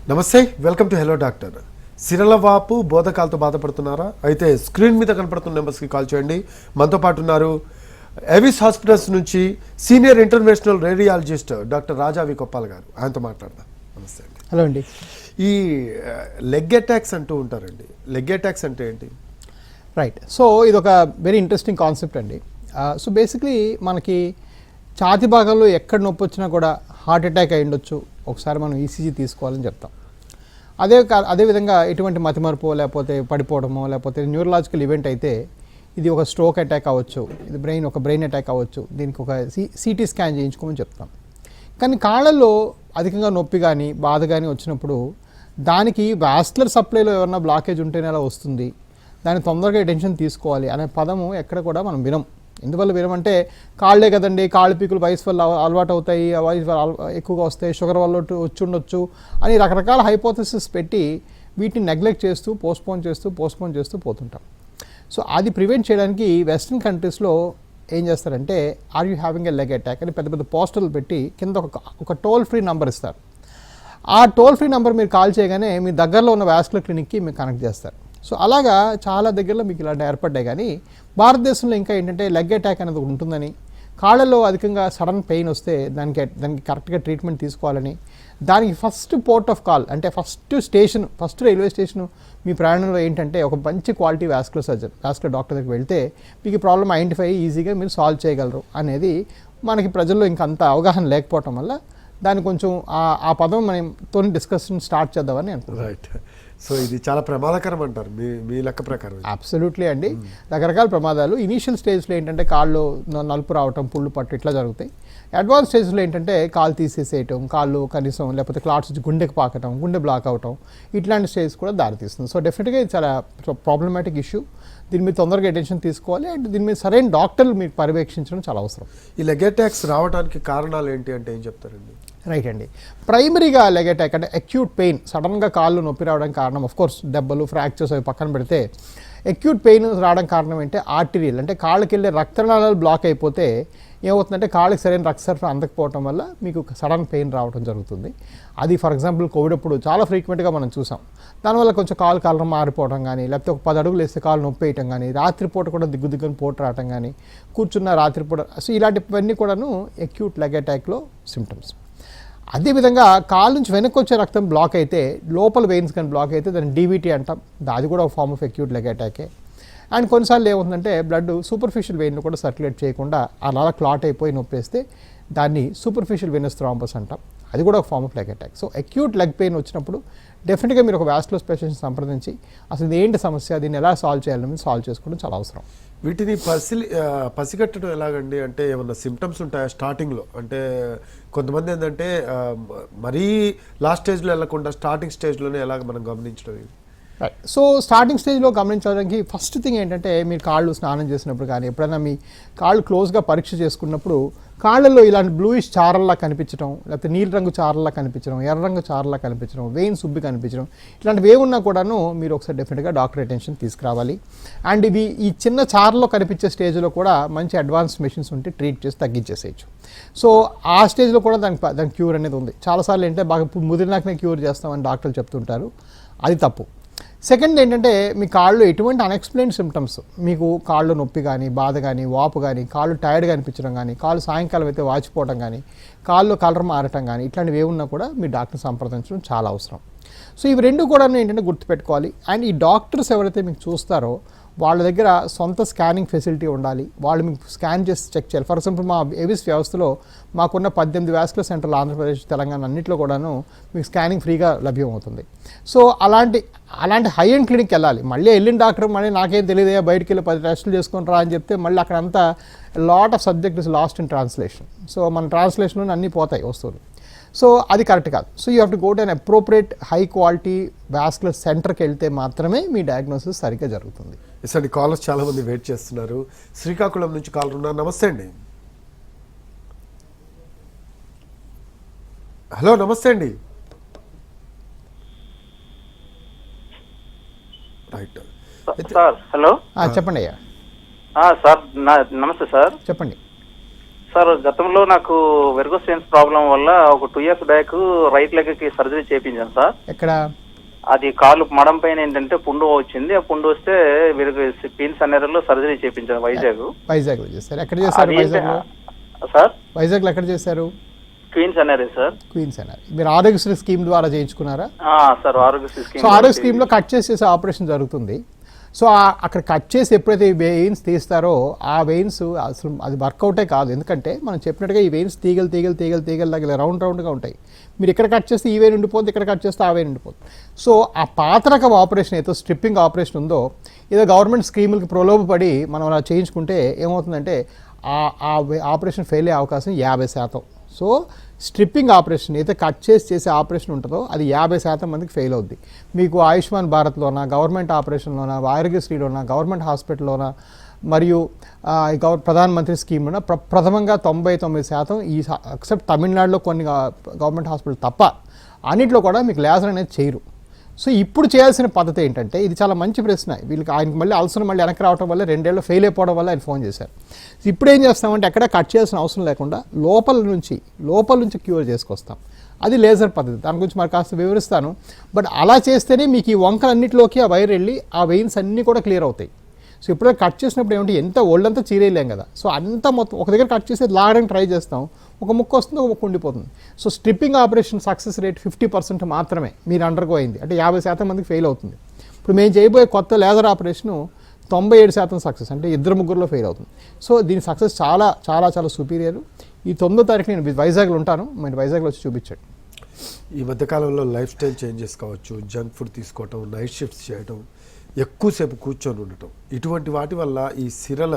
నమస్తే, welcome to hello doctor. సిరల వాపు బోధకాలతో బాధపడుతున్నారా? అయితే స్క్రీన్ మీద కనపడుతున్న నెంబర్స్కి కాల్ చేయండి. మనతో పాటు ఉన్నారు ఎవిస్ హాస్పిటల్స్ నుంచి సీనియర్ ఇంటర్నేషనల్ రేడియాలజిస్ట్ డాక్టర్ రాజా వి కొప్పాల్ గారు. ఆయనతో మాట్లాడదాం. నమస్తే అండి. హలో అండి. ఈ లెగ్ అటాక్స్ అంటూ ఉంటారండి. లెగ్ అటాక్స్ అంటే ఏంటి? రైట్. సో ఇది ఒక వెరీ ఇంట్రెస్టింగ్ కాన్సెప్ట్ అండి. సో బేసిక్లీ మనకి ఛాతీ భాగంలో ఎక్కడ నొప్పి వచ్చినా కూడా హార్ట్ అటాక్ అయి ఉండొచ్చు. ఒకసారి మనం ఈసీజీ తీసుకోవాలని చెప్తాం. అదేవిధంగా ఎటువంటి మతిమరుపు లేకపోతే పడిపోవడమో లేకపోతే న్యూరలాజికల్ ఈవెంట్ అయితే ఇది ఒక స్ట్రోక్ అటాక్ అవ్వచ్చు, ఇది బ్రెయిన్ అటాక్ అవ్వచ్చు. దీనికి ఒక సిటీ స్కాన్ చేయించుకోమని చెప్తాం. కానీ కాళ్ళల్లో అధికంగా నొప్పి కానీ బాధ కానీ వచ్చినప్పుడు దానికి వాస్కులర్ సప్లైలో ఏమన్నా బ్లాకేజ్ ఉంటేనే అలా వస్తుంది, దాన్ని తొందరగా అటెన్షన్ తీసుకోవాలి అనే పదము ఎక్కడ కూడా మనం వినం. ఎందువల్ల వినమంటే కాళ్ళే కదండి, కాళ్ళు పీకులు వయసు వల్ల అలవాటు అవుతాయి, వయసు ఎక్కువగా వస్తాయి, షుగర్ వల్ల వచ్చి ఉండొచ్చు అని రకరకాల హైపోథెసిస్ పెట్టి వీటిని నెగ్లెక్ట్ చేస్తూ పోస్ట్పోన్ చేస్తూ పోతుంటాం. సో అది ప్రివెంట్ చేయడానికి వెస్ట్రన్ కంట్రీస్లో ఏం చేస్తారంటే are you having a leg attack అని పెద్ద పెద్ద పోస్టర్లు పెట్టి కింద ఒక టోల్ ఫ్రీ నెంబర్ ఇస్తారు. ఆ టోల్ ఫ్రీ నెంబర్ మీరు కాల్ చేయగానే మీ దగ్గరలో ఉన్న వాస్కులర్ క్లినిక్కి మీరు కనెక్ట్ చేస్తారు. సో అలాగా చాలా దగ్గరలో మీకు ఇలాంటి ఏర్పడ్డాయి. కానీ భారతదేశంలో ఇంకా ఏంటంటే లెగ్ అటాక్ అనేది ఉంటుందని, కాళ్ళలో అధికంగా సడన్ పెయిన్ వస్తే దానికి కరెక్ట్గా ట్రీట్మెంట్ తీసుకోవాలని, దానికి ఫస్ట్ పోర్ట్ ఆఫ్ కాల్ అంటే ఫస్ట్ రైల్వే స్టేషను మీ ప్రయాణంలో ఏంటంటే ఒక మంచి క్వాలిటీ వాస్కులర్ డాక్టర్ దగ్గరికి వెళ్తే మీకు ప్రాబ్లం ఐడెంటిఫై ఈజీగా మీరు సాల్వ్ చేయగలరు అనేది మనకి ప్రజల్లో ఇంకా అంత అవగాహన లేకపోవటం వల్ల దాన్ని కొంచెం ఆ పదం మనతో డిస్కషన్ స్టార్ట్ చేద్దామని అనుకుంటున్నాను. రైట్. సో ఇది చాలా ప్రమాదకరం అంటారు మీ లెక్క ప్రకారం? అబ్సల్యూట్లీ అండి. రకరకాల ప్రమాదాలు ఇనీషియల్ స్టేజ్లో ఏంటంటే కాళ్ళు నలుపు రావటం, పుళ్ళు పట్టు ఇట్లా జరుగుతాయి. అడ్వాన్స్ స్టేజ్లో ఏంటంటే కాళ్ళు తీసేసేయటం, కాళ్ళు కనీసం లేకపోతే క్లాట్స్ వచ్చి గుండెకి పాకటం, గుండె బ్లాక్ అవటం, ఇట్లాంటి స్టేజ్ కూడా దారితీస్తుంది. సో డెఫినెట్గా ఇది చాలా ప్రాబ్లమాటిక్ ఇష్యూ. దీని మీద తొందరగా అటెన్షన్ తీసుకోవాలి అండ్ దీని మీద సరైన డాక్టర్లు మీకు పర్యవేక్షించడం చాలా అవసరం. ఈ లెగ్ అటాక్స్ రావడానికి కారణాలు ఏంటి అంటే ఏం చెప్తారండి? రైట్ అండి. ప్రైమరీగా లెగ్ అటాక్ అంటే అక్యూట్ పెయిన్, సడన్గా కాళ్ళు నొప్పి రావడానికి కారణం కోర్స్ దెబ్బలు, ఫ్రాక్చర్స్ అవి పక్కన పెడితే అక్యూట్ పెయిన్ రావడానికి కారణం ఏంటంటే ఆర్టీరియల్ అంటే కాళ్ళకి వెళ్ళే రక్తనాళాలు బ్లాక్ అయిపోతే ఏమవుతుందంటే కాళ్ళకి సరైన రక్త సరఫరా అందకపోవడం వల్ల మీకు సడన్ పెయిన్ రావడం జరుగుతుంది. అది ఫర్ ఎగ్జాంపుల్ కోవిడ్ అప్పుడు చాలా ఫ్రీక్వెంట్గా మనం చూసాం. దానివల్ల కొంచెం కాలు కలర్ మారిపోవడం కానీ, లేకపోతే ఒక 10 అడుగులు వేస్తే కాలు నొప్పి వేయటం కానీ, రాత్రిపూట కూడా దిగ్గుని పోటు రావటం కానీ, కూర్చున్న రాత్రిపూట, సో ఇలాంటివన్నీ కూడాను అక్యూట్ లెగ్ అటాక్లో సిమ్టమ్స్. అదేవిధంగా కాలు నుంచి వెనక్కి వచ్చే రక్తం బ్లాక్ అయితే, లోపల వెయిన్స్ కానీ బ్లాక్ అయితే దాన్ని డీవీటీ అంటాం. అది కూడా ఒక ఫార్మ్ ఆఫ్ అక్యూట్ లెగ్ అటాకే. అండ్ కొన్నిసార్లు ఏమవుతుందంటే బ్లడ్ సూపర్ఫిషియల్ వెయిన్ను కూడా సర్క్యులేట్ చేయకుండా అలా క్లాట్ అయిపోయి నొప్పేస్తే దాన్ని సూపర్ఫిషియల్ వెనస్ థ్రాంబస్ అంటాం. అది కూడా ఒక form of leg attack. So acute leg pain వచ్చినప్పుడు డెఫినెట్గా మీరు ఒక వాస్కులర్ స్పెషలిస్ట్ సంప్రదించి అసలు ఇది ఏంటి సమస్య, దీన్ని ఎలా సాల్వ్ చేయాలని సాల్వ్ చేసుకోవడం చాలా అవసరం. వీటిని పసిగట్టడం ఎలాగండి? అంటే ఏమన్నా సిమ్టమ్స్ ఉంటాయా స్టార్టింగ్లో? అంటే కొంతమంది ఏంటంటే మరీ లాస్ట్ స్టేజ్లో వెళ్ళకుండా స్టార్టింగ్ స్టేజ్లోనే ఎలాగ మనం గమనించడం? రైట్. సో స్టార్టింగ్ స్టేజ్లో గమనించడానికి ఫస్ట్ థింగ్ ఏంటంటే మీరు కాళ్ళు స్నానం చేసినప్పుడు కానీ ఎప్పుడైనా మీ కాళ్ళు క్లోజ్గా పరీక్ష చేసుకున్నప్పుడు కాళ్ళల్లో ఇలాంటి బ్లూయిష్ చారల్లా కనిపించడం, లేకపోతే నీలి రంగు చారల్లా కనిపించడం, ఎర్ర రంగు చారల్లా కనిపించడం, వెయిన్స్ ఉబ్బి కనిపించడం, ఇలాంటివి ఏమున్నా కూడాను మీరు ఒకసారి డెఫినెట్గా డాక్టర్ అటెన్షన్ తీసుకురావాలి. అండ్ ఇవి ఈ చిన్న చారలో కనిపించే స్టేజ్లో కూడా మంచి అడ్వాన్స్ మెషిన్స్ ఉంటే ట్రీట్ చేసి తగ్గించేసేయచ్చు. సో ఆ స్టేజ్లో కూడా దానికి క్యూర్ అనేది ఉంది. చాలాసార్లు ఏంటంటే బాగా ముదిరినాకనే క్యూర్ చేస్తామని డాక్టర్లు చెప్తుంటారు, అది తప్పు. సెకండ్ ఏంటంటే మీ కాళ్ళు ఎటువంటి అన్ఎక్స్ప్లెయిన్డ్ సిమ్టమ్స్, మీకు కాళ్ళు నొప్పి కానీ, బాధ కానీ, వాపు కానీ, కాళ్ళు టైర్డ్గా అనిపించడం కానీ, కాళ్ళు సాయంకాలం అయితే వాచిపోవడం కానీ, కాళ్ళు కలర్ మారటం కానీ, ఇట్లాంటివి ఏమున్నా కూడా మీ డాక్టర్ సంప్రదించడం చాలా అవసరం. సో ఇవి రెండు కూడా ఏంటంటే గుర్తుపెట్టుకోవాలి. అండ్ ఈ డాక్టర్స్ ఎవరైతే మీకు చూస్తారో వాళ్ళ దగ్గర సొంత స్కానింగ్ ఫెసిలిటీ ఉండాలి. వాళ్ళు మీకు స్కాన్ చేసి చెక్ చేయాలి. ఫర్ ఎగ్జాంపుల్ మా ఎవిస్ వ్యవస్థలో మాకున్న 18 వాస్కులర్ సెంటర్లు ఆంధ్రప్రదేశ్, తెలంగాణ అన్నింటిలో కూడాను మీకు స్కానింగ్ ఫ్రీగా లభ్యమవుతుంది. సో అలాంటి హై ఎండ్ క్లినిక్కి వెళ్ళాలి. మళ్ళీ వెళ్ళిన డాక్టర్ మళ్ళీ నాకేం తెలియదు బయటికి వెళ్ళి 10 టెస్టులు చేసుకొని రా అని చెప్తే మళ్ళీ అక్కడంతా lot of subject is last in translation. So మన ట్రాన్స్లేషన్లో అన్నీ పోతాయి వస్తువులు. సో అది కరెక్ట్ కాదు. So you have to go to an appropriate high quality vascular సెంటర్కి వెళ్తే మాత్రమే మీ డయాగ్నోసిస్ సరిగ్గా జరుగుతుంది. ఎస్ అండి. కాలర్స్ చాలా మంది వెయిట్ చేస్తున్నారు. శ్రీకాకుళం నుంచి కాలర్ ఉన్నారు. నమస్తే అండి. హలో, నమస్తే అండి. Right sir. హలో, చెప్పండి అయ్యా. సార్ నమస్తే సార్. చెప్పండి. సార్ గతంలో నాకు వెర్గోస్ వెయిన్స్ ప్రాబ్లం వల్ల ఒక 2 years బ్యాక్ రైట్ లెగ్ కి సర్జరీ చేయించాను సార్. ఎక్కడ? అది కాలు మడం పైన ఏంటంటే పుండు వచ్చింది. ఆ పుండు వస్తే పీన్స్ అన్నర్లో సర్జరీ చేయించాను వైజాగ్ లో చేశారు. ఎక్కడ చేశారు వైజాగ్ లో సార్? వైజాగ్ లో ఎక్కడ చేశారు? Queens అన్నరే sir. క్వీన్స్ అన్నారు. మీరు ఆరోగ్యశ్రీ స్కీమ్ ద్వారా చేయించుకున్నారా? Sir Aarogyasri scheme. సో ఆరోగ్య స్కీమ్ లో కట్ చేసేసి ఆపరేషన్ జరుగుతుంది. సో అక్కడ కట్ చేసి ఎప్పుడైతే ఈ వెయిన్స్ తీస్తారో ఆ వెయిన్స్ అసలు అది వర్కౌటే కాదు. ఎందుకంటే మనం చెప్పినట్టుగా ఈ వెయిన్స్ తీగలు లాగా రౌండ్గా ఉంటాయి. మీరు ఇక్కడ కట్ చేస్తే ఈ వెయిన్ ఉండిపోతుంది, ఇక్కడ కట్ చేస్తే ఆ వెయిన్ ఉండిపోతుంది. సో ఆ పాత రకం ఆపరేషన్ ఏదో స్ట్రిప్పింగ్ ఆపరేషన్ ఉందో, ఏదో గవర్నమెంట్ స్కీములకి ప్రలోభపడి మనం అలా చేయించుకుంటే ఏమవుతుందంటే ఆ ఆపరేషన్ ఫెయిల్ అయ్యే అవకాశం 50%. సో స్ట్రిప్పింగ్ ఆపరేషన్ అయితే కట్ చేసే ఆపరేషన్ ఉంటుందో అది 50% మందికి ఫెయిల్ అవుద్ది. మీకు ఆయుష్మాన్ భారత్లోనా, గవర్నమెంట్ ఆపరేషన్లోనా, ఆరోగ్యశ్రీలోనా, గవర్నమెంట్ హాస్పిటల్లోనా, మరియు ప్రధానమంత్రి స్కీమ్లోనా ప్రథమంగా 99% ఈ ఎక్సెప్ట్ తమిళనాడులో కొన్ని గవర్నమెంట్ హాస్పిటల్ తప్ప అన్నింటిలో కూడా మీకు లేజర్ అనేది చేయరు. సో ఇప్పుడు చేయాల్సిన పద్ధతి ఏంటంటే, ఇది చాలా మంచి ప్రశ్న. వీళ్ళకి ఆయనకి మళ్ళీ అల్సర్ మళ్ళీ వెనక్కి రావడం వల్ల 2 ఏళ్ళు ఫెయిల్ అయిపోవడం వల్ల ఆయన ఫోన్ చేశారు. ఇప్పుడు ఏం చేస్తామంటే ఎక్కడ కట్ చేయాల్సిన అవసరం లేకుండా లోపల నుంచి క్యూర్ చేసుకొస్తాం. అది లేజర్ పద్ధతి. దాని గురించి మరి కాస్త వివరిస్తాను. బట్ అలా చేస్తేనే మీకు ఈ వంకలన్నింటిలోకి ఆ వైర్ వెళ్ళి ఆ వెయిన్స్ అన్నీ కూడా క్లియర్ అవుతాయి. సో ఎప్పుడైనా కట్ చేసినప్పుడు ఏమంటే ఎంత ఒళ్ళంతా చీరేయలేం కదా. సో అంతా మొత్తం ఒక దగ్గర కట్ చేసి లాగడానికి ట్రై చేస్తాం. ఒక ముక్క వస్తుంది, ఒక ముక్క ఉండిపోతుంది. So stripping operation success rate 50% మాత్రమే మీరు అండర్గో అయింది. అంటే 50% మందికి ఫెయిల్ అవుతుంది. ఇప్పుడు మేము చేయబోయే కొత్త లేజర్ ఆపరేషను 97% సక్సెస్, అంటే 2-3లో ఫెయిల్ అవుతుంది. సో దీని సక్సెస్ చాలా చాలా చాలా సుపీరియర్. ఈ 9వ తారీఖు నేను వైజాగ్లో ఉంటాను, మీరు వైజాగ్లో వచ్చి చూపించండి. ఈ మధ్యకాలంలో లైఫ్ స్టైల్ చేంజెస్ కావచ్చు, జంక్ ఫుడ్ తీసుకోవటం, నైట్ షిఫ్ట్స్ చేయటం, ఎక్కువసేపు కూర్చొని ఉండటం, ఇటువంటి వాటి వల్ల ఈ సిరల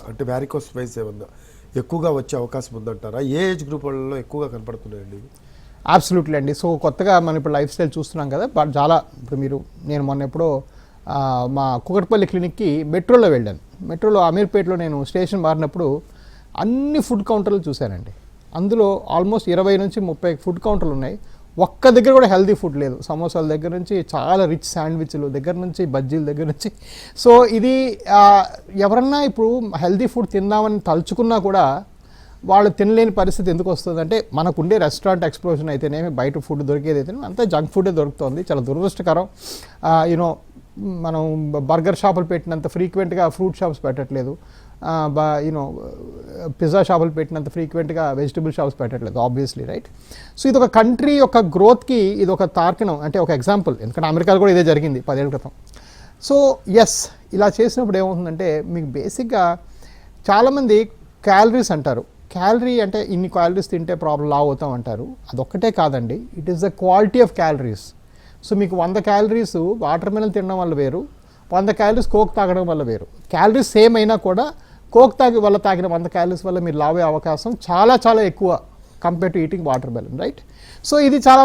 అంటే వ్యారికోస్ వెయిన్స్ ఏమన్నా ఎక్కువగా వచ్చే అవకాశం ఉందంటారా? ఏ ఏజ్ గ్రూప్ వాళ్ళలో ఎక్కువగా కనపడుతున్నాయండి? అబ్సల్యూట్లీ అండి. సో కొత్తగా మనం ఇప్పుడు లైఫ్ స్టైల్ చూస్తున్నాం కదా, బట్ చాలా ఇప్పుడు నేను మొన్న ఎప్పుడో మా కుకట్పల్లి క్లినిక్కి మెట్రోలో వెళ్ళాను. మెట్రోలో అమీర్పేటలో నేను స్టేషన్ మారినప్పుడు అన్ని ఫుడ్ కౌంటర్లు చూశానండి. అందులో ఆల్మోస్ట్ 20 నుంచి 30 ఫుడ్ కౌంటర్లు ఉన్నాయి. ఒక్క దగ్గర కూడా హెల్దీ ఫుడ్ లేదు. సమోసాల దగ్గర నుంచి చాలా రిచ్ శాండ్విచ్లు దగ్గర నుంచి, బజ్జీల దగ్గర నుంచి. సో ఇది ఎవరన్నా ఇప్పుడు హెల్దీ ఫుడ్ తిందామని తలుచుకున్నా కూడా వాళ్ళు తినలేని పరిస్థితి ఎందుకు వస్తుంది అంటే, మనకుండే రెస్టారెంట్ ఎక్స్ప్లోజన్ అయితేనేమి, బయట ఫుడ్ దొరికేది అయితేనేమి అంతా జంక్ ఫుడే దొరుకుతుంది. చాలా దురదృష్టకరం. మనం బర్గర్ షాపులు పెట్టినంత ఫ్రీక్వెంట్గా ఫ్రూట్ షాప్స్ పెట్టట్లేదు. పిజ్జా షాపులు పెట్టినంత ఫ్రీక్వెంట్గా వెజిటబుల్ షాప్స్ పెట్టట్లేదు, ఆబ్వియస్లీ, రైట్? సో ఇది ఒక కంట్రీ యొక్క గ్రోత్కి ఇది ఒక తార్కిణం, అంటే ఒక ఎగ్జాంపుల్. ఎందుకంటే అమెరికాలో కూడా ఇదే జరిగింది 10 ఏళ్ల క్రితం. సో ఎస్, ఇలా చేసినప్పుడు ఏమవుతుందంటే మీకు బేసిక్గా చాలామంది క్యాలరీస్ అంటారు. క్యాలరీ అంటే ఇన్ని క్యాలరీస్ తింటే ప్రాబ్లం లావ్ అవుతాం అంటారు. అదొక్కటే కాదండి, it is the quality of calories. So మీకు 100 క్యాలరీస్ వాటర్ మిలన్ తినడం వల్ల వేరు, 100 క్యాలరీస్ కోక్ తాగడం వల్ల వేరు. క్యాలరీస్ సేమ్ అయినా కూడా కోక్ తాగిన 100 క్యాలరీస్ వల్ల మీరు లావే అవకాశం చాలా చాలా ఎక్కువ compare to eating water melon, right? So ఇది చాలా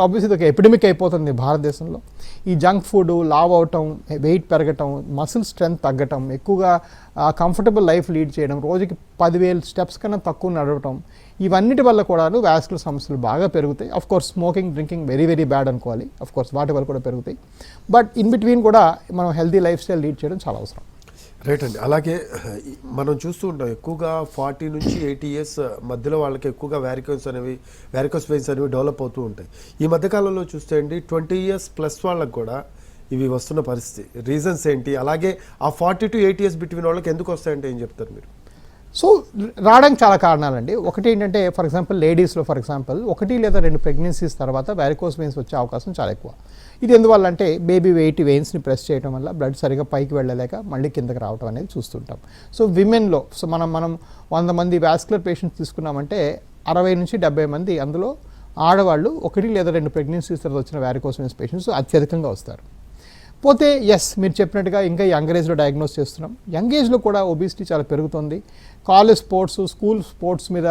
ఆబ్వియస్లీ ఒక ఎపిడమిక్ అయిపోతుంది భారతదేశంలో. ఈ జంక్ ఫుడ్, లావ్ అవటం, వెయిట్ పెరగటం, మసిల్ స్ట్రెంత్ తగ్గటం, ఎక్కువగా కంఫర్టబుల్ లైఫ్ లీడ్ చేయడం, రోజుకి 10,000 స్టెప్స్ కన్నా తక్కువ నడవటం, ఇవన్నిటి వల్ల కూడా వాస్కులర్ సమస్యలు బాగా పెరుగుతాయి. Of course smoking, drinking very very bad అనుకోవాలి. ఆఫ్ కోర్స్ వాటి వల్ల కూడా పెరుగుతాయి. బట్ ఇన్ బిట్వీన్ కూడా మనం హెల్తీ లైఫ్ స్టైల్ లీడ్ చేయడం చాలా అవసరం. రైట్ అండి. అలాగే మనం చూస్తూ ఉంటాం ఎక్కువగా 40 నుంచి 80 ఇయర్స్ మధ్యలో వాళ్ళకి ఎక్కువగా వ్యారికోస్ వెయిన్స్ అనేవి డెవలప్ అవుతూ ఉంటాయి. ఈ మధ్యకాలంలో చూస్తే అండి 20 ఇయర్స్ ప్లస్ వాళ్ళకి కూడా ఇవి వస్తున్న పరిస్థితి. రీజన్స్ ఏంటి? అలాగే ఆ 40 to 80 ఇయర్స్ బిట్వీన్ వాళ్ళకి ఎందుకు వస్తాయంటే ఏం చెప్తారు మీరు? సో రావడానికి చాలా కారణాలండి. ఒకటి ఏంటంటే, ఫర్ ఎగ్జాంపుల్ లేడీస్లో 1 లేదా 2 ప్రెగ్నెన్సీస్ తర్వాత వ్యారికోస్ వెయిన్స్ వచ్చే అవకాశం చాలా ఎక్కువ. ఇది ఎందువల్ల అంటే బేబీ వెయిన్స్ని ప్రెస్ చేయడం వల్ల బ్లడ్ సరిగా పైకి వెళ్ళలేక మళ్ళీ కిందకి రావడం అనేది చూస్తుంటాం. సో విమెన్లో మనం 100 మంది వాస్కులర్ పేషెంట్స్ తీసుకున్నామంటే 60 నుంచి 70 మంది అందులో ఆడవాళ్ళు 1 లేదా 2 ప్రెగ్నెన్సీస్ తర్వాత వచ్చిన వ్యారికోస్ వెయిన్స్ పేషెంట్స్ అత్యధికంగా వస్తారు. పోతే ఎస్, మీరు చెప్పినట్టుగా ఇంకా యంగర్ ఏజ్లో డయాగ్నోస్ చేస్తున్నాం. యంగ్ ఏజ్లో కూడా ఒబిసిటీ చాలా పెరుగుతుంది. కాలేజ్ స్పోర్ట్స్, స్కూల్ స్పోర్ట్స్ మీద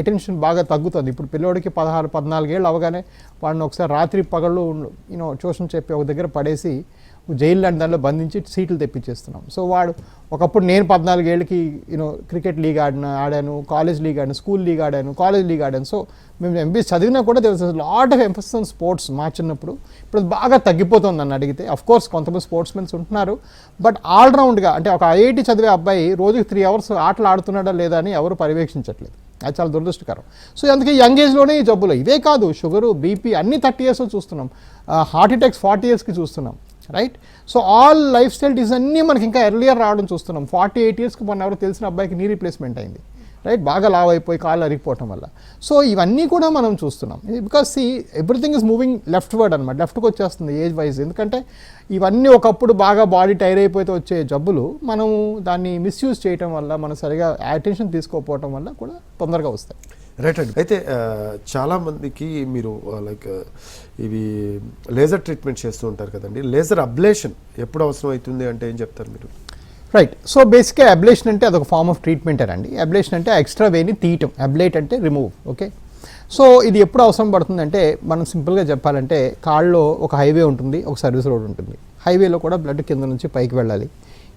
అటెన్షన్ బాగా తగ్గుతుంది. ఇప్పుడు పిల్లోడికి 16-14 ఏళ్ళు అవగానే వాడిని ఒకసారి రాత్రి పగళ్ళు ట్యూషన్ చెప్పి ఒక దగ్గర పడేసి జైలు లాంటి దానిలో బంధించి సీట్లు తెప్పించేస్తున్నాం. సో వాడు ఒకప్పుడు నేను 14 ఏళ్ళకి క్రికెట్ లీగ్ ఆడాను, కాలేజ్ లీగ్ ఆడాను, స్కూల్ లీగ్ ఆడాను, కాలేజ్ లీగ్ ఆడాను. సో మేము ఎంబీఎస్ చదివినా కూడా there was lot of emphasis on sports మా చిన్నప్పుడు. ఇప్పుడు అది బాగా తగ్గిపోతుంది నన్ను అడిగితే. అఫ్ కోర్స్ కొంతమంది స్పోర్ట్స్ మెన్స్ ఉంటున్నారు, బట్ ఆల్రౌండ్గా అంటే ఒక ఐఐటి చదివే అబ్బాయి రోజుకి 3 hours ఆటలు ఆడుతున్నాడా లేదా అని ఎవరు పర్యవేక్షించట్లేదు. అది చాలా దురదృష్టకరం. సో అందుకే యంగ్ ఏజ్లోనే ఈ జబ్బులు ఇవే కాదు, షుగరు, బీపీ అన్ని 30 years చూస్తున్నాం, హార్ట్ అటాక్స్ 40 yearsకి చూస్తున్నాం, right? So all life style disease అన్నీ మనకి ఇంకా ఎర్లియర్ రావడం చూస్తున్నాం. 48 yearsకి మొన్న ఎవరు తెలిసిన అబ్బాయికి నీ రీప్లేస్మెంట్ అయింది, రైట్? బాగా లావ్ అయిపోయి కాళ్ళు అరిగిపోవటం వల్ల. సో ఇవన్నీ కూడా మనం చూస్తున్నాం. Because everything is moving left word అనమాట, లెఫ్ట్కి వచ్చేస్తుంది ఏజ్ వైజ్. ఎందుకంటే ఇవన్నీ ఒకప్పుడు బాగా బాడీ టైర్ అయిపోతే వచ్చే జబ్బులు మనం దాన్ని మిస్యూజ్ చేయటం వల్ల, మనం సరిగా అటెన్షన్ తీసుకోకపోవటం వల్ల కూడా తొందరగా వస్తాయి. రైట్ అండి. అయితే చాలామందికి మీరు లైక్ ఇవి లేజర్ ట్రీట్మెంట్ చేస్తూ ఉంటారు కదండి, లేజర్ అబ్లేషన్ ఎప్పుడు అవసరం అవుతుంది అంటే ఏం చెప్తారు మీరు? రైట్. సో బేసిక్గా అబ్లేషన్ అంటే అదొక ఫార్మ్ ఆఫ్ ట్రీట్మెంట్ అండి. అబ్లేషన్ అంటే ఎక్స్ట్రా వేని తీయటం, అబ్లేట్ అంటే రిమూవ్, ఓకే? సో ఇది ఎప్పుడు అవసరం పడుతుందంటే మనం సింపుల్గా చెప్పాలంటే కాళ్ళలో ఒక హైవే ఉంటుంది, ఒక సర్వీస్ రోడ్ ఉంటుంది. హైవేలో కూడా బ్లడ్ కింద నుంచి పైకి వెళ్ళాలి,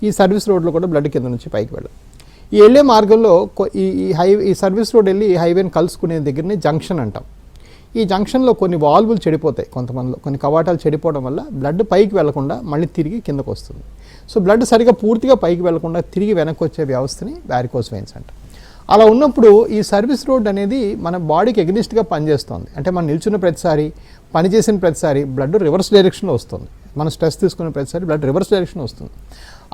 ఈ సర్వీస్ రోడ్లో కూడా బ్లడ్ కింద నుంచి పైకి వెళ్ళాలి. ఈ వెళ్ళే మార్గంలో ఈ సర్వీస్ రోడ్ వెళ్ళి ఈ హైవేని కలుసుకునే దగ్గరనే జంక్షన్ అంటాం. ఈ జంక్షన్లో కొన్ని వాల్వులు చెడిపోతాయి, కొంతమందిలో కొన్ని కవాటాలు చెడిపోవడం వల్ల బ్లడ్ పైకి వెళ్లకుండా మళ్ళీ తిరిగి కిందకు వస్తుంది. సో బ్లడ్ సరిగా పూర్తిగా పైకి వెళ్లకుండా తిరిగి వెనక్కి వచ్చే వ్యవస్థని వారికోస్ వెయిన్స్ అంటాం. అలా ఉన్నప్పుడు ఈ సర్వీస్ రోడ్ అనేది మన బాడీకి ఎగ్నిస్ట్గా పనిచేస్తుంది. అంటే మనం నిల్చున్న ప్రతిసారి, పని చేసిన ప్రతిసారి బ్లడ్ రివర్స్ డైరెక్షన్లో వస్తుంది. మనం స్ట్రెస్ తీసుకున్న ప్రతిసారి బ్లడ్ రివర్స్ డైరెక్షన్ వస్తుంది.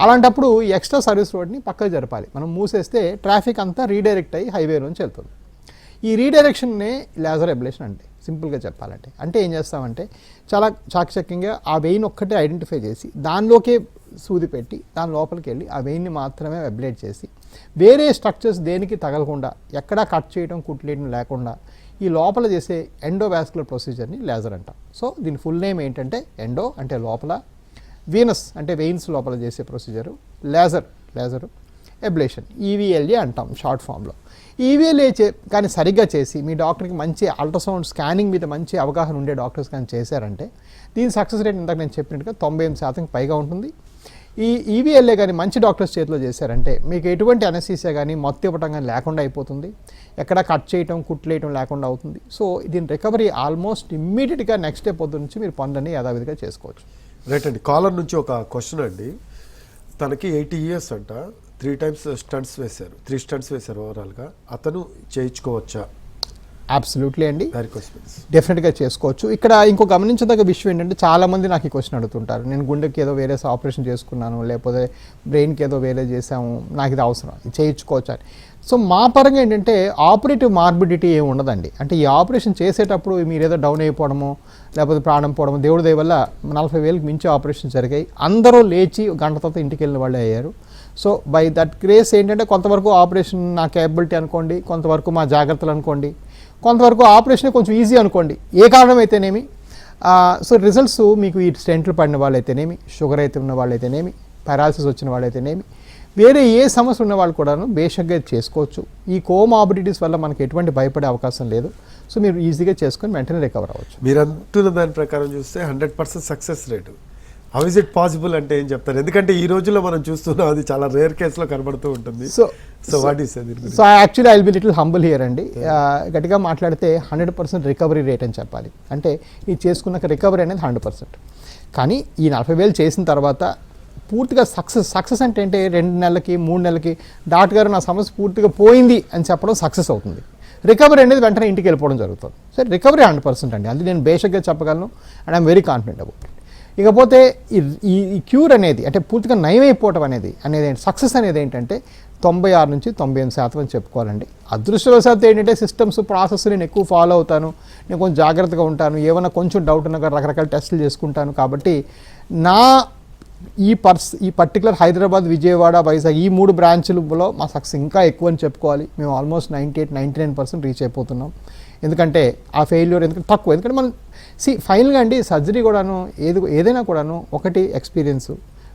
అలాంటప్పుడు ఈ ఎక్స్ట్రా సర్వీస్ రోడ్ని పక్కకు జరపాలి. మనం మూసేస్తే ట్రాఫిక్ అంతా రీడైరెక్ట్ అయ్యి హైవేలోంచి వెళ్తుంది. ఈ రీడైరెక్షన్నే లేజర్ అబ్లేషన్ అంటే, సింపుల్గా చెప్పాలంటే. అంటే ఏం చేస్తామంటే చాలా చాకచక్యంగా ఆ వెయిన్ ఒక్కటే ఐడెంటిఫై చేసి దానిలోకే సూది పెట్టి దాని లోపలికి వెళ్ళి ఆ వెయిన్ని మాత్రమే అబ్లేట్ చేసి వేరే స్ట్రక్చర్స్ దేనికి తగలకుండా, ఎక్కడా కట్ చేయడం, కుట్లేయడం లేకుండా ఈ లోపల చేసే ఎండోవాస్కులర్ ప్రొసీజర్ని లేజర్ అంటాం. సో దీని ఫుల్ నేమ్ ఏంటంటే ఎండో అంటే లోపల, వీనస్ అంటే వెయిన్స్ లోపల చేసే ప్రొసీజరు, లేజరు అబ్లేషన్, ఈవీఎల్ఏ అంటాం షార్ట్ ఫామ్లో. ఈవీఎల్ఏ కానీ సరిగ్గా చేసి మీ డాక్టర్కి మంచి అల్ట్రాసౌండ్ స్కానింగ్ మీద మంచి అవగాహన ఉండే డాక్టర్స్ కానీ చేశారంటే దీని సక్సెస్ రేట్ ఇందాక నేను చెప్పినట్టుగా 98% పైగా ఉంటుంది. ఈ ఈవీఎల్ఏ కానీ మంచి డాక్టర్స్ చేతిలో చేశారంటే మీకు ఎటువంటి అనెస్థీసియా కానీ మత్తు ఇవ్వటం కానీ లేకుండా అయిపోతుంది, ఎక్కడ కట్ చేయటం, కుట్లేయటం లేకుండా అవుతుంది. సో దీని రికవరీ ఆల్మోస్ట్ ఇమ్మీడియట్గా నెక్స్ట్ డే పొద్దు నుంచి మీరు పనులన్నీ యథావిధిగా చేసుకోవచ్చు. రైట్ అండి. కాలర్ నుంచి ఒక క్వశ్చన్ అండి. తనకి 80 years అంట, 3 times స్టంట్స్ వేశారు, 3 stunts వేశారు ఓవరాల్గా. అతను చేయించుకోవచ్చా? అబ్సల్యూట్లీ అండి, వారికోస్ వెయిన్స్ డెఫినెట్గా చేసుకోవచ్చు. ఇక్కడ ఇంకో గమనించదగ్గ విషయం ఏంటంటే చాలామంది నాకు ఈ క్వశ్చన్ అడుగుతుంటారు, నేను గుండెకి ఏదో వేరే ఆపరేషన్ చేసుకున్నాను, లేకపోతే బ్రెయిన్కి ఏదో వేరే చేసాము, నాకు ఇది అవసరం, ఇది చేయించుకోవచ్చు అని. సో మా పరంగా ఏంటంటే ఆపరేటివ్ మార్బిడిటీ ఏమి ఉండదండి. అంటే ఈ ఆపరేషన్ చేసేటప్పుడు మీరు ఏదో డౌన్ అయిపోవడము, లేకపోతే ప్రాణం పోవడము, దేవుడి దయ వల్ల 40,000కి మించి ఆపరేషన్ జరిగాయి. అందరూ లేచి గంట తర్వాత ఇంటికి వెళ్ళిన వాళ్ళే అయ్యారు. సో బై దట్ గ్రేస్ ఏంటంటే కొంతవరకు ఆపరేషన్ నా కేపబిలిటీ అనుకోండి, కొంతవరకు మా జాగ్రత్తలు అనుకోండి, కొంతవరకు ఆపరేషన్ కొంచెం ఈజీ అనుకోండి, ఏ కారణం అయితేనేమి. సో రిజల్ట్స్ మీకు ఈ స్టెంట్లు పడిన వాళ్ళైతేనేమి, షుగర్ అయితే ఉన్న వాళ్ళైతేనేమి, పారాలసిస్ వచ్చిన వాళ్ళైతేనేమి, వేరే ఏ సమస్య ఉన్న వాళ్ళు కూడాను బేషక్గా చేసుకోవచ్చు. ఈ కోమార్బిడిటీస్ వల్ల మనకి ఎటువంటి భయపడే అవకాశం లేదు. సో మీరు ఈజీగా చేసుకొని వెంటనే రికవర్ అవ్వచ్చు. మీరు అంటున్న దాని ప్రకారం చూస్తే 100% success rate. How is it possible అంటే ఏం చెప్తారు? ఎందుకంటే ఈ రోజుల్లో మనం చూస్తున్నాం అది చాలా రేర్ కేసులో కనబడుతూ ఉంటుంది. So what is so actually I will be little humble here అండి. గట్టిగా మాట్లాడితే 100% రికవరీ రేట్ అని చెప్పాలి. అంటే ఇది చేసుకున్నాక రికవరీ అనేది 100%. కానీ ఈ 40,000 చేసిన తర్వాత పూర్తిగా సక్సెస్ అంటే 2 నెలలకి 3 నెలలకి డాక్టర్ గారు నా సమస్య పూర్తిగా పోయింది అని చెప్పడం సక్సెస్ అవుతుంది. రికవరీ అనేది వెంటనే ఇంటికి వెళ్ళిపోవడం జరుగుతుంది. సో రికవరీ 100% అండి, అది నేను బేసిక్గా చెప్పగలను and I'm very confident about it. ఇకపోతే ఈ క్యూర్ అనేది అంటే పూర్తిగా నయమైపోవటం అనేది సక్సెస్ అనేది ఏంటంటే 96 నుంచి 98% అని చెప్పుకోవాలండి. అదృష్టవశాత్తు ఏంటంటే సిస్టమ్స్ ప్రాసెస్ నేను ఎక్కువ ఫాలో అవుతాను, నేను కొంచెం జాగ్రత్తగా ఉంటాను, ఏమైనా కొంచెం డౌట్ ఉన్నా రకరకాల టెస్టులు చేసుకుంటాను. కాబట్టి నా ఈ పర్టికులర్ హైదరాబాద్, విజయవాడ, వైజాగ్ ఈ 3 బ్రాంచ్లలో మా సక్సెస్ ఇంకా ఎక్కువ అని చెప్పుకోవాలి. మేము ఆల్మోస్ట్ 98-99% రీచ్ అయిపోతున్నాం. ఎందుకంటే ఆ ఫెయిల్యూర్ ఎందుకంటే తక్కువ. ఎందుకంటే మనం ఫైనల్గా అండి సర్జరీ కూడాను ఏదైనా కూడాను 1 ఎక్స్పీరియన్సు,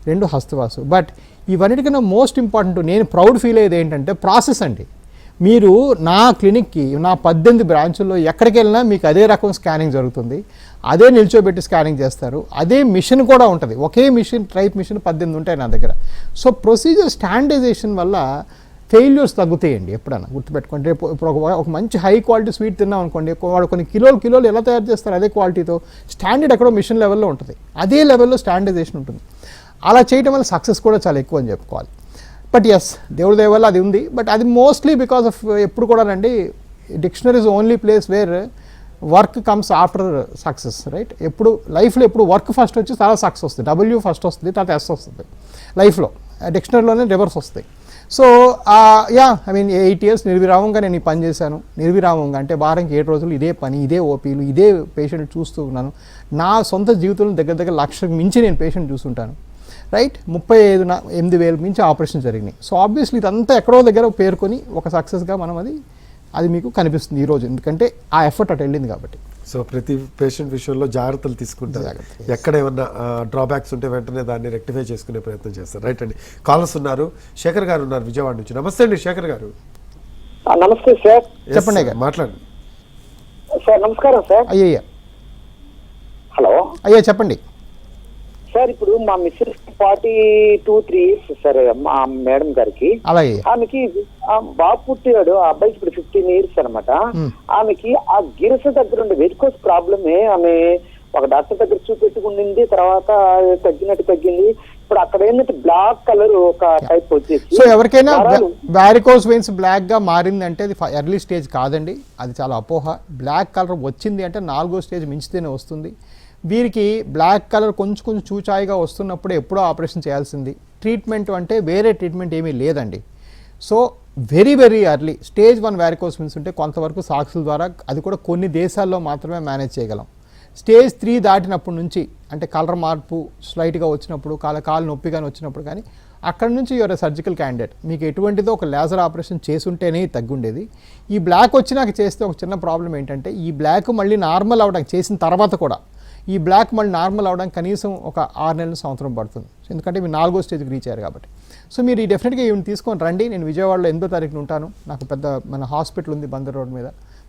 2 హస్తవాసు. బట్ ఇవన్నిటికన్నా మోస్ట్ ఇంపార్టెంట్ నేను ప్రౌడ్ ఫీల్ అయ్యేది ఏంటంటే ప్రాసెస్ అండి. మీరు నా క్లినిక్కి నా 18 బ్రాంచుల్లో ఎక్కడికి వెళ్ళినా మీకు అదే రకం స్కానింగ్ జరుగుతుంది, అదే నిల్చోబెట్టి స్కానింగ్ చేస్తారు, అదే మిషన్ కూడా ఉంటుంది. ఒకే మిషన్ మిషన్ 18 ఉంటాయి నా దగ్గర. సో ప్రొసీజర్ స్టాండర్డైజేషన్ వల్ల ఫెయిల్యూర్స్ తగ్గుతాయండి. ఎప్పుడైనా గుర్తుపెట్టుకోండి. ఇప్పుడు ఒక మంచి హై క్వాలిటీ స్వీట్ తిన్నాం అనుకోండి, వాడు కొన్ని కిలోలు ఎలా తయారు చేస్తారు అదే క్వాలిటీతో, స్టాండర్డ్ ఎక్కడో మిషన్ లెవెల్లో ఉంటుంది, అదే లెవెల్లో స్టాండర్డైజేషన్ ఉంటుంది. అలా చేయడం వల్ల సక్సెస్ కూడా చాలా ఎక్కువ అని చెప్పుకోవాలి. బట్ ఎస్, దేవుడి దయ వల్ల అది ఉంది. బట్ అది మోస్ట్లీ బికాస్ ఆఫ్ ఎప్పుడు కూడా అండి, dictionary is only place where work comes after success, right? ఎప్పుడు లైఫ్లో ఎప్పుడు వర్క్ ఫస్ట్ వచ్చి తర్వాత సక్సెస్ వస్తుంది, డబ్ల్యూ ఫస్ట్ వస్తుంది, తర్వాత ఎస్ వస్తుంది లైఫ్లో. డిక్షనరీలోనే రివర్స్ వస్తాయి. సో ఐ మీన్ 8 years నిర్విరామంగా నేను ఈ పని చేశాను. నిర్విరామంగా అంటే వారానికి 7 రోజులు ఇదే పని, ఇదే ఓపీలు, ఇదే పేషెంట్ చూస్తూ ఉన్నాను. నా సొంత జీవితంలో దగ్గర 1,00,000 మించి నేను పేషెంట్ చూస్తుంటాను, రైట్? 35,000 మించి ఆపరేషన్ జరిగినాయి. సో ఆబ్వియస్లీ ఇదంతా ఎక్కడో దగ్గర పేర్కొని ఒక సక్సెస్గా మనం అది మీకు కనిపిస్తుంది ఈరోజు, ఎందుకంటే ఆ ఎఫర్ట్ అటు వెళ్ళింది కాబట్టి. సో ప్రతి పేషెంట్ విషయంలో జాగ్రత్తలు తీసుకుంటారు, ఎక్కడ ఏమన్నా డ్రాబ్యాక్స్ ఉంటే వెంటనే దాన్ని రెక్టిఫై చేసుకునే ప్రయత్నం చేస్తారు, రైట్ అండి. కాలర్స్ ఉన్నారు. శేఖర్ గారు ఉన్నారు విజయవాడ నుంచి. నమస్తే అండి శేఖర్ గారు. నమస్తే సార్. చెప్పండి మాట్లాడండి సార్. నమస్కారం సార్. అయ్యయ్యా. హలో అయ్యా చెప్పండి సార్. ఇప్పుడు మా మిస్సెస్ 42-3 years సార్, మా మేడం గారికి. అలాగే. ఆమెకి బాబు పుట్టాడు, ఆ అబ్బాయికి ఇప్పుడు 15 years అనమాట. ఆమెకి ఆ గిరస దగ్గర ఉండే వెరికోస్ ప్రాబ్లమే. ఆమె ఒక డాక్టర్ దగ్గర చూపెట్టుకుంది, తర్వాత తగ్గింది. ఇప్పుడు అక్కడ ఏంటంటే బ్లాక్ కలర్ ఒక టైప్ వచ్చేసి. సో ఎవరికైనా వారికోస్ వెయిన్స్ బ్లాక్ గా మారిందంటే అది ఎర్లీ స్టేజ్ కాదండి, అది చాలా అపోహ. బ్లాక్ కలర్ వచ్చింది అంటే 4వ స్టేజ్ మించితేనే వస్తుంది. వీరికి బ్లాక్ కలర్ కొంచెం చూచాయిగా వస్తున్నప్పుడే ఎప్పుడో ఆపరేషన్ చేయాల్సింది. ట్రీట్మెంట్ అంటే వేరే ట్రీట్మెంట్ ఏమీ లేదండి. So very early stage 1 varicose veins ఉంటే కొంతవరకు సాక్సుల ద్వారా, అది కూడా కొన్ని దేశాల్లో మాత్రమే మేనేజ్ చేయగలం. స్టేజ్ 3 దాటినప్పటి నుంచి, అంటే కలర్ మార్పు స్లైట్గా వచ్చినప్పుడు, కాలు నొప్పి కానీ వచ్చినప్పుడు కానీ, అక్కడ నుంచి యువర్ సర్జికల్ క్యాండిడేట్. మీకు ఎటువంటిదో ఒక లేజర్ ఆపరేషన్ చేసుంటేనే తగ్గుండేది. ఈ బ్లాక్ వచ్చినాక చేస్తే ఒక చిన్న ప్రాబ్లం ఏంటంటే, ఈ బ్లాక్ మళ్ళీ నార్మల్ అవడానికి చేసిన తర్వాత కూడా ఈ బ్లాక్ మళ్ళీ నార్మల్ అవడానికి కనీసం ఒక 6 నెలల సంవత్సరం పడుతుంది, ఎందుకంటే మీరు 4వ స్టేజ్కి రీచ్ అయ్యారు కాబట్టి. సో మీరు డెఫినెట్గా ఈవెన్ తీసుకొని రండి. నేను విజయవాడలో 8వ తారీఖున ఉంటాను. నాకు మన హాస్పిటల్ ఉంది బందర్ రోడ్ మీద,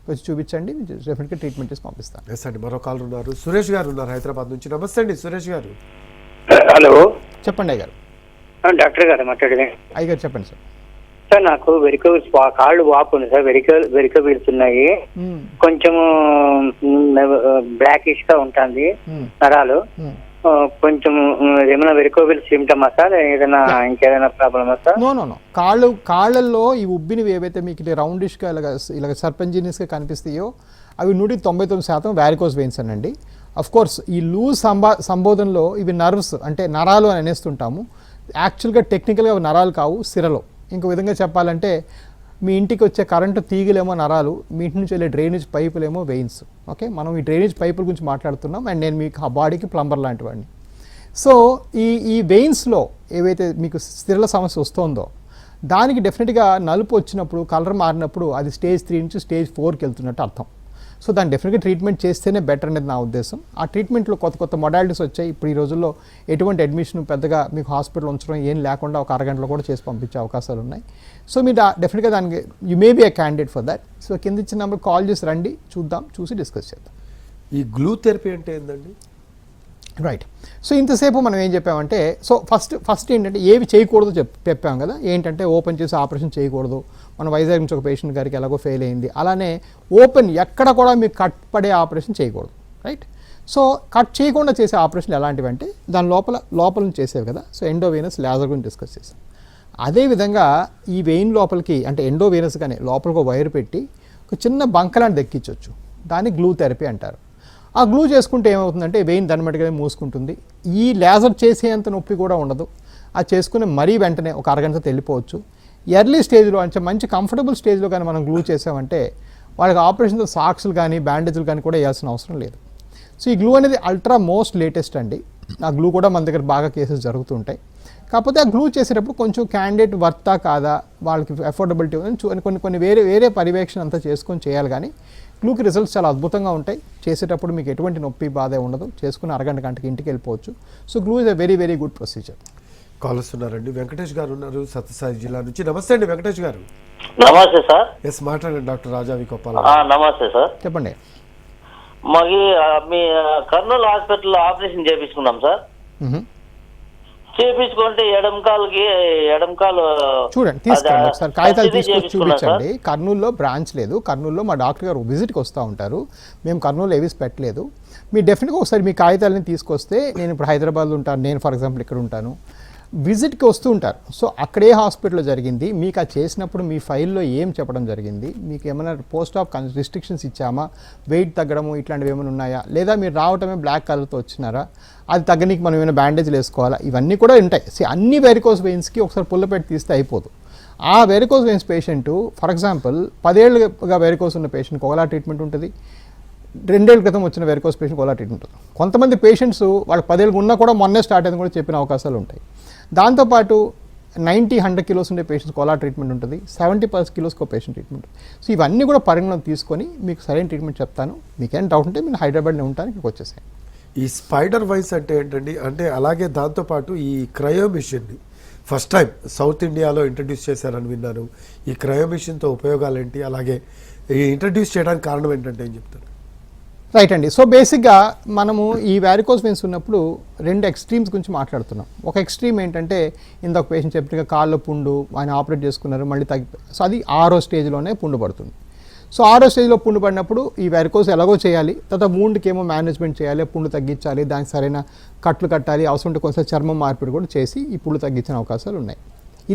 వచ్చి చూపించండి, డెఫినెట్గా ట్రీట్మెంట్ చేసి పంపిస్తాను. ఎస్ అండి. మరో కాల్ ఉన్నారు. సురేష్ గారు ఉన్నారు హైదరాబాద్ నుంచి. నమస్తే అండి సురేష్ గారు. హలో చెప్పండి అయ్యగారు. డాక్టర్ గారు మాట్లాడేది. అయ్యగారు చెప్పండి సార్. సార్ నాకు వెరికోవిల్స్ కాళ్ళు వాపు ఉంది సార్, వెరికోవిల్స్ ఉన్నాయి, కొంచెము బ్లాకిష్ గా ఉంటుంది నరాలు. కొంచెం ఏమైనా వెరికోవిల్ సిమ్టమా సార్, ఏదైనా ఇంకేదైనా ప్రాబ్లమా సార్? నో కాళ్ళల్లో ఈ ఉబ్బినవి ఏవైతే మీకు రౌండిష్గా ఇలాగ సర్పెంజినియస్గా కనిపిస్తాయో అవి 99% వారికోస్ వెయిన్స్ అనండి. అఫ్ కోర్స్ ఈ లూజ్ సంబోధనలో ఇవి నర్వ్స్, అంటే నరాలు అని అనేస్తుంటాము. యాక్చువల్గా టెక్నికల్గా నరాలు కావు, సిరలో. ఇంకో విధంగా చెప్పాలంటే మీ ఇంటికి వచ్చే కరెంటు తీగలేమో నరాలు, మీ ఇంటి నుంచి వెళ్ళే డ్రైనేజ్ పైపులేమో వెయిన్స్. ఓకే, మనం ఈ డ్రైనేజ్ పైపుల గురించి మాట్లాడుతున్నాం, అండ్ నేను మీకు ఆ బాడీకి ప్లంబర్ లాంటి వాడిని. సో ఈ వెయిన్స్లో ఏవైతే మీకు సిరల సమస్య వస్తుందో దానికి డెఫినెట్గా నలుపు వచ్చినప్పుడు, కలర్ మారినప్పుడు అది స్టేజ్ 3 నుంచి స్టేజ్ 4కి వెళ్తున్నట్టు అర్థం. సో దాన్ని డెఫినెట్గా ట్రీట్మెంట్ చేస్తేనే బెటర్ అనేది నా ఉద్దేశం. ఆ ట్రీట్మెంట్లో కొత్త మొడాలిటీస్ వచ్చాయి. ఇప్పుడు ఈ రోజుల్లో ఎటువంటి అడ్మిషన్ పెద్దగా మీకు హాస్పిటల్ ఉంచడం ఏం లేకుండా ఒక అరగంటలో కూడా చేసి పంపించే అవకాశాలు ఉన్నాయి. సో మీరు డెఫినెట్గా దానికి you may be a candidate for that. So కింద ఇచ్చిన నెంబర్ కాల్ చేసి రండి, చూద్దాం, చూసి డిస్కస్ చేద్దాం. ఈ గ్లూ థెరపీ అంటే ఏంటండి? రైట్. సో ఇంతసేపు మనం ఏం చెప్పామంటే, సో ఫస్ట్ ఏంటంటే ఏవి చేయకూడదు చెప్పాం కదా. ఏంటంటే ఓపెన్ చేసి ఆపరేషన్ చేయకూడదు. మన వైజాగ్ నుంచి ఒక పేషెంట్ గారికి ఎలాగో ఫెయిల్ అయింది. అలానే ఓపెన్ ఎక్కడ కూడా మీకు కట్ పడే ఆపరేషన్ చేయకూడదు, రైట్? సో కట్ చేయకుండా చేసే ఆపరేషన్లు ఎలాంటివి అంటే దాని లోపల నుంచి చేసేవి కదా. సో ఎండోవీనస్ లేజర్ గురించి డిస్కస్ చేసాం. అదేవిధంగా ఈ వెయిన్ లోపలికి, అంటే ఎండోవీనస్గానే లోపలికి వైర్ పెట్టి ఒక చిన్న బంకలాంటి దెక్కించవచ్చు. దాన్ని గ్లూ థెరపీ అంటారు. ఆ గ్లూ చేసుకుంటే ఏమవుతుందంటే వెయిన్ దానిమట్టుగా మూసుకుంటుంది. ఈ లేజర్ చేసేంత నొప్పి కూడా ఉండదు. అది చేసుకుని మరీ వెంటనే ఒక అరగంట వెళ్ళిపోవచ్చు. ఎర్లీ స్టేజ్లో అంటే మంచి కంఫర్టబుల్ స్టేజ్లో కానీ మనం గ్లూ చేసామంటే వాళ్ళకి ఆపరేషన్తో సాక్స్లు కానీ బ్యాండేజ్లు కానీ కూడా వేయాల్సిన అవసరం లేదు. సో ఈ గ్లూ అనేది అల్ట్రా మోస్ట్ లేటెస్ట్ అండి. ఆ గ్లూ కూడా మన దగ్గర బాగా కేసెస్ జరుగుతుంటాయి. కాకపోతే ఆ గ్లూ చేసేటప్పుడు కొంచెం క్యాండిడేట్ వర్తా కాదా, వాళ్ళకి అఫోర్డబిలిటీ కొన్ని వేరే పర్యవేక్షణ అంతా చేసుకొని చేయాలి. కానీ గ్లూకి రిజల్ట్స్ చాలా అద్భుతంగా ఉంటాయి. చేసేటప్పుడు మీకు ఎటువంటి నొప్పి బాధ ఉండదు. చేసుకుని అరగంటకి ఇంటికి వెళ్ళిపోవచ్చు. So glue is a very good procedure. Call వస్తున్నారండి. వెంకటేష్ గారు ఉన్నారు సత్యసాయి జిల్లా నుంచి. నమస్తే అండి వెంకటేష్ గారు. నమస్తే సార్. ఎస్ మాట్లాడండి డాక్టర్ రాజావి కొప్పాల. నమస్తే సార్, చెప్పండి. మాకు మీ కర్నూలు హాస్పిటల్లో ఆపరేషన్ చేయించుకున్నాం సార్. చేయించుకుంటే ఎడంకాలు చూడండి, తీసుకెళ్ళండి ఒకసారి కాగితాలు తీసుకొచ్చి చూపించండి. కర్నూలులో బ్రాంచ్ లేదు. కర్నూలులో మా డాక్టర్ గారు విజిట్కి వస్తూ ఉంటారు. మేము కర్నూలు ఏవీస్ పెట్టలేదు. మీరు డెఫినెట్గా ఒకసారి మీ కాగితాలని తీసుకొస్తే, నేను ఇప్పుడు హైదరాబాద్లో ఉంటాను, నేను ఫర్ ఎగ్జాంపుల్ ఇక్కడ ఉంటాను, విజిట్కి వస్తూ ఉంటారు. సో అక్కడే హాస్పిటల్లో జరిగింది, మీకు అది చేసినప్పుడు మీ ఫైల్లో ఏం చెప్పడం జరిగింది, మీకు ఏమైనా పోస్ట్ ఆఫ్ రిస్ట్రిక్షన్స్ ఇచ్చామా, వెయిట్ తగ్గడము ఇట్లాంటివి ఏమైనా ఉన్నాయా, లేదా మీరు రావటమే బ్లాక్ కలర్తో వచ్చినారా, అది తగ్గనికి మనం ఏమైనా బ్యాండేజ్లు వేసుకోవాలా, ఇవన్నీ కూడా ఉంటాయి. అన్ని వెరికోస్ వెయిన్స్కి ఒకసారి పుల్లపెట్టి తీస్తే అయిపోదు. ఆ varicose veins patient for example 10 ఏళ్ళుగా వెరికోస్ ఉన్న పేషెంట్కి ఒకలా ట్రీట్మెంట్ ఉంటుంది, 2 ఏళ్ళ క్రితం వచ్చిన వెరికోస్ పేషెంట్కి ఒకలా ట్రీట్మెంట్ ఉంటుంది. కొంతమంది పేషెంట్స్ వాళ్ళకి 10 ఏళ్ళు ఉన్నా కూడా మొన్నే స్టార్ట్ అయింది కూడా చెప్పిన అవకాశాలు ఉంటాయి. దాంతోపాటు 90-100 కిలోస్ ఉండే పేషెంట్స్ కోలా ట్రీట్మెంట్ ఉంటుంది, 70+ కిలోస్కి ఒక పేషెంట్ ట్రీట్మెంట్ ఉంటుంది. సో ఇవన్నీ కూడా పరిగణలోకి తీసుకొని మీకు సరైన ట్రీట్మెంట్ చెప్తాను. మీకేం డౌట్ ఉంటే నేను హైదరాబాద్లో ఉంటాను, ఇక్కడికి వచ్చేసాను. ఈ స్పైడర్ వైస్ అంటే ఏంటండి? అంటే అలాగే దాంతోపాటు ఈ క్రయో మిషన్ని ఫస్ట్ టైం సౌత్ ఇండియాలో ఇంట్రడ్యూస్ చేశారని విన్నాను. ఈ క్రయో మిషన్తో ఉపయోగాలు ఏంటి, అలాగే ఈ ఇంట్రడ్యూస్ చేయడానికి కారణం ఏంటంటే ఏం చెప్తారు? రైట్ అండి. సో బేసిక్గా మనము ఈ వ్యారికోస్ వెయిన్స్ ఉన్నప్పుడు 2 ఎక్స్ట్రీమ్స్ గురించి మాట్లాడుతున్నాం. ఒక ఎక్స్ట్రీమ్ ఏంటంటే ఇందాక పేషెంట్ చెప్పినగా కాళ్ళ పుండు, ఆయన ఆపరేట్ చేసుకున్నారు, మళ్ళీ సో అది 6వ స్టేజ్లోనే పుండు పడుతుంది. సో 6వ స్టేజ్లో పుండు పడినప్పుడు ఈ వ్యారికోస్ ఎలాగో చేయాలి, తర్వాత వూండ్కి ఏమో మేనేజ్మెంట్ చేయాలి, పుండు తగ్గించాలి, దానికి సరైన కట్లు కట్టాలి, అవసరం ఉంటే కొంచెం చర్మం మార్పిడి కూడా చేసి ఈ పుండు తగ్గించిన అవకాశాలు ఉన్నాయి.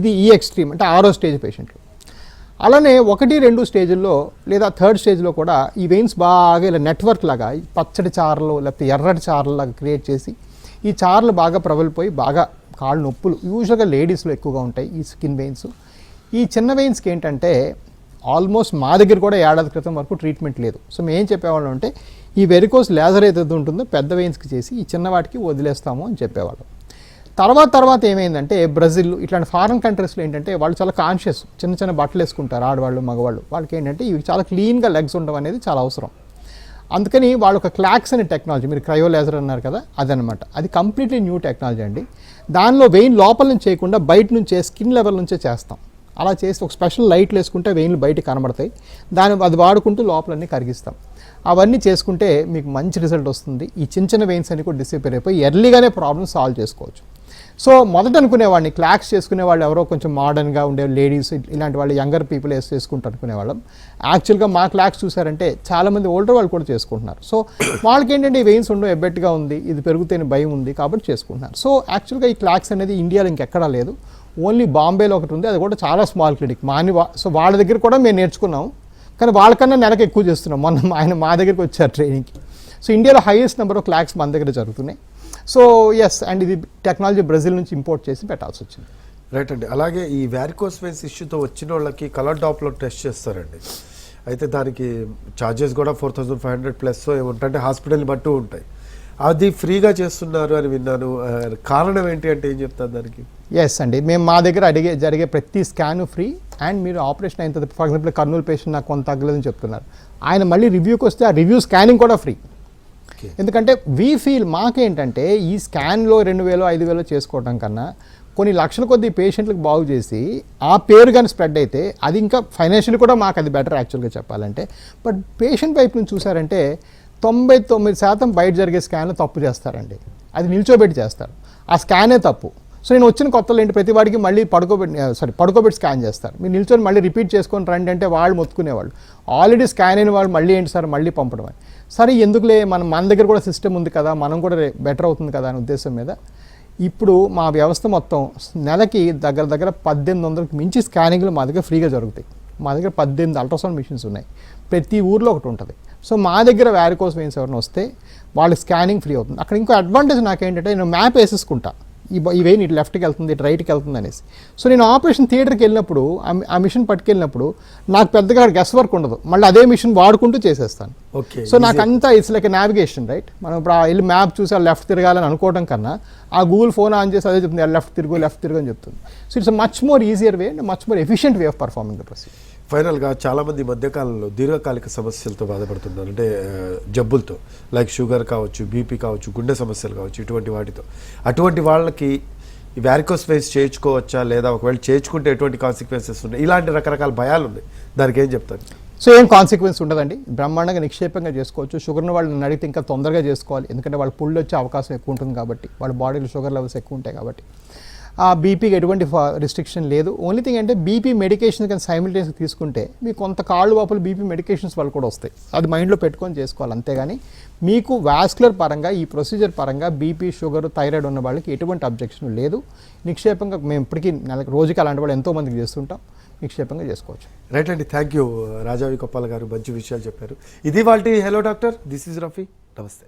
ఇది ఈ ఎక్స్ట్రీమ్ అంటే 6వ స్టేజ్ పేషెంట్లు. అలానే 1-2 స్టేజ్ల్లో లేదా 3rd స్టేజ్లో కూడా ఈ వెయిన్స్ బాగా ఇలా నెట్వర్క్ లాగా పచ్చడి చారలు లేకపోతే ఎర్రటి చారలు లాగా క్రియేట్ చేసి ఈ చారలు బాగా ప్రబలిపోయి బాగా కాళ్ళు నొప్పులు యూజువల్గా లేడీస్లో ఎక్కువగా ఉంటాయి ఈ స్కిన్ వెయిన్స్. ఈ చిన్న వెయిన్స్కి ఏంటంటే ఆల్మోస్ట్ మా దగ్గర కూడా 1 ఏడాది క్రితం వరకు ట్రీట్మెంట్ లేదు. సో మేము ఏం చెప్పేవాళ్ళం అంటే ఈ వెరికోస్ లేజర్ ఏదైతే ఉంటుందో పెద్ద వెయిన్స్కి చేసి ఈ చిన్న వాటికి వదిలేస్తాము అని చెప్పేవాళ్ళం. తర్వాత ఏమైందంటే బ్రెజిల్ ఇట్లాంటి ఫారెన్ కంట్రీస్లో ఏంటంటే వాళ్ళు చాలా కాన్షియస్, చిన్న బట్టలు వేసుకుంటారు ఆడవాళ్ళు మగవాళ్ళు, వాళ్ళకి ఏంటంటే ఇవి చాలా క్లీన్గా లెగ్స్ ఉండడం అనేది చాలా అవసరం. అందుకని వాళ్ళు ఒక క్లాక్స్ అనే టెక్నాలజీ, మీరు క్రయో లేజర్ అన్నారు కదా, అదనమాట. అది కంప్లీట్లీ న్యూ టెక్నాలజీ అండి. దానిలో వెయిన్ లోపల నుంచి చేయకుండా బయట నుంచే స్కిన్ లెవెల్ నుంచే చేస్తాం. అలా చేసి ఒక స్పెషల్ లైట్లు వేసుకుంటే వెయిన్లు బయట కనబడతాయి, అది వాడుకుంటూ లోపలన్నీ కరిగిస్తాం. అవన్నీ చేసుకుంటే మీకు మంచి రిజల్ట్ వస్తుంది. ఈ చిన్న వెయిన్స్ అన్ని కూడా డిసిపేర్ అయిపోయి ఎర్లీగానే ప్రాబ్లమ్ సాల్వ్ చేసుకోవచ్చు. సో మొదట అనుకునేవాడిని క్లాక్స్ చేసుకునే వాళ్ళు ఎవరో కొంచెం మోడర్న్గా ఉండే లేడీస్, ఇలాంటి వాళ్ళు యంగర్ పీపుల్ చేసుకుంటూ అనుకునేవాళ్ళం. యాక్చువల్గా మా క్లాక్స్ చూసారంటే చాలామంది ఓల్డర్ వాళ్ళు కూడా చేసుకుంటున్నారు. సో వాళ్ళకి ఏంటంటే ఈ వెయిన్స్ ఉండడం ఎబ్బెట్టుగా ఉంది, ఇది పెరుగుతేనే భయం ఉంది కాబట్టి చేసుకుంటున్నారు. సో యాక్చువల్గా ఈ క్లాక్స్ అనేది ఇండియాలో ఇంకెక్కడా లేదు, ఓన్లీ బాంబేలో ఒకటి ఉంది, అది కూడా చాలా స్మాల్ క్లినిక్ సో వాళ్ళ దగ్గర కూడా మేము నేర్చుకున్నాం, కానీ వాళ్ళకన్నా నెలకు ఎక్కువ చేస్తున్నాం. ఆయన మా దగ్గరికి వచ్చారు ట్రైనింగ్కి. సో ఇండియాలో హైయెస్ట్ నెంబర్ ఆఫ్ క్లాక్స్ మన దగ్గర జరుగుతున్నాయి. సో ఎస్, అండ్ ఇది టెక్నాలజీ బ్రెజిల్ నుంచి ఇంపోర్ట్ చేసి పెట్టాల్సి వచ్చింది. రైట్ అండి. అలాగే ఈ వ్యారికోస్ వెయిన్స్ ఇష్యూతో వచ్చిన వాళ్ళకి కలర్ డాప్లర్ టెస్ట్ చేస్తారండి. అయితే దానికి ఛార్జెస్ కూడా 4500+ ఏముంటాయంటే హాస్పిటల్ని బట్టి ఉంటాయి. అది ఫ్రీగా చేస్తున్నారు అని విన్నాను. కారణం ఏంటి అంటే ఏం చెప్తారు దానికి? ఎస్ అండి, మేము మా దగ్గర జరిగే ప్రతి స్కాను ఫ్రీ. అండ్ మీరు ఆపరేషన్ అయిన తర్వాత ఫర్ ఎగ్జాంపుల్ కర్నూలు పేషెంట్ నాకు కొంత తగ్గలేదని చెప్తున్నారు, ఆయన మళ్ళీ రివ్యూకి వస్తే ఆ రివ్యూ స్కానింగ్ కూడా ఫ్రీ. ఎందుకంటే వీ ఫీల్ మాకేంటంటే ఈ స్కాన్లో 2000-5000 చేసుకోవడం కన్నా కొన్ని లక్షల కొద్ది పేషెంట్లకు బాగు చేసి ఆ పేరు కానీ స్ప్రెడ్ అయితే అది ఇంకా ఫైనాన్షియల్ కూడా మాకు అది బెటర్ యాక్చువల్గా చెప్పాలంటే. బట్ పేషెంట్ వైపు నుంచి చూసారంటే 99% బయట జరిగే స్కాన్లో తప్పు చేస్తారండి, అది నిల్చోబెట్టి చేస్తారు, ఆ స్కానే తప్పు. సో నేను వచ్చిన కొత్తలో ఏంటి ప్రతి వాడికి మళ్ళీ పడుకోబెట్టి స్కాన్ చేస్తారు, మీరు నిల్చొని మళ్ళీ రిపీట్ చేసుకొని రండి అంటే వాళ్ళు మొత్తుకునేవాళ్ళు. ఆల్రెడీ స్కాన్ అయిన వాళ్ళు మళ్ళీ ఏంటి సార్ మళ్ళీ పంపడం అని. సరే ఎందుకులే, మన దగ్గర కూడా సిస్టమ్ ఉంది కదా, మనం కూడా బెటర్ అవుతుంది కదా అనే ఉద్దేశం మీద ఇప్పుడు మా వ్యవస్థ మొత్తం నెలకి దగ్గర 1800కి మించి స్కానింగ్లు మా దగ్గర ఫ్రీగా జరుగుతాయి. మా దగ్గర 18 అల్ట్రాసౌండ్ మిషన్స్ ఉన్నాయి, ప్రతి ఊర్లో ఒకటి ఉంటుంది. సో మా దగ్గర వ్యారికోస్ వెయిన్స్ ఎవరైనా వస్తే వాళ్ళకి స్కానింగ్ ఫ్రీ అవుతుంది. అక్కడ ఇంకో అడ్వాంటేజ్ నాకేంటంటే నేను మ్యాప్ వేసేసుకుంటా, ఈ వెయిన్ ఇటు లెఫ్ట్కి వెళ్తుంది, ఇటు రైట్కి వెళ్తుంది అనేసి. సో నేను ఆపరేషన్ థియేటర్కి వెళ్ళినప్పుడు ఆ మిషన్ పట్టుకెళ్ళినప్పుడు నాకు పెద్దగా గెస్ వర్క్ ఉండదు, మళ్ళీ అదే మిషన్ వాడుకుంటూ చేసేస్తాను. సో నాకు అంతా ఇట్స్ లైక్ నావిగేషన్, రైట్? మనం ఇప్పుడు వెళ్ళి మ్యాప్ చూసి లెఫ్ట్ తిరగాలని అనుకోవడం కన్నా ఆ గూగుల్ ఫోన్ ఆన్ చేసి అదే చెప్తుంది, లెఫ్ట్ తిరుగు అని చెప్తుంది. So it's much more easier way and much more efficient way of performing the procedure. ఫైనల్గా చాలామంది మధ్యకాలంలో దీర్ఘకాలిక సమస్యలతో బాధపడుతున్నారు, అంటే జబ్బులతో, లైక్ షుగర్ కావచ్చు, బీపీ కావచ్చు, గుండె సమస్యలు కావచ్చు, ఇటువంటి వాటితో. అటువంటి వాళ్ళకి ఈ వ్యారికోస్ వెయిన్స్ చేయించుకోవచ్చా లేదా ఒకవేళ చేయించుకుంటే ఎటువంటి కాన్సిక్వెన్సెస్ ఉన్నాయి, ఇలాంటి రకరకాల భయాలు ఉన్నాయి, దానికి ఏం చెప్తారు? సో ఏం కాన్సిక్వెన్స్ ఉండదండి, బ్రహ్మాండంగా నిక్షేపంగా చేసుకోవచ్చు. షుగర్ని వాళ్ళని అడిగితే ఇంకా తొందరగా చేసుకోవాలి, ఎందుకంటే వాళ్ళు పుళ్ళు వచ్చే అవకాశం ఎక్కువ ఉంటుంది కాబట్టి, వాళ్ళ బాడీలో షుగర్ లెవెల్స్ ఎక్కువ ఉంటాయి కాబట్టి. ఆ బీపీకి ఎటువంటి రిస్ట్రిక్షన్ లేదు. ఓన్లీ థింగ్ అంటే బీపీ మెడికేషన్ కానీ సైమిల్టేనియస్గా తీసుకుంటే మీకు కొంత కాళ్ళు వాపులు బీపీ మెడికేషన్స్ వాళ్ళు కూడా వస్తాయి, అది మైండ్లో పెట్టుకొని చేసుకోవాలి. అంతేగాని మీకు వాస్కులర్ పరంగా ఈ ప్రొసీజర్ పరంగా బీపీ షుగర్ థైరాయిడ్ ఉన్న వాళ్ళకి ఎటువంటి అబ్జెక్షన్ లేదు. నిక్షేపంగా మేము ఇప్పటికీ రోజుకి అలాంటి వాళ్ళు ఎంతోమందికి చేస్తుంటాం, నిక్షేపంగా చేసుకోవచ్చు. రైట్ అండి, థ్యాంక్ యూ రాజావి కొప్పాల గారు, మంచి విషయాలు చెప్పారు. ఇది వాళ్ళ hello doctor, this is Rafi, నమస్తే.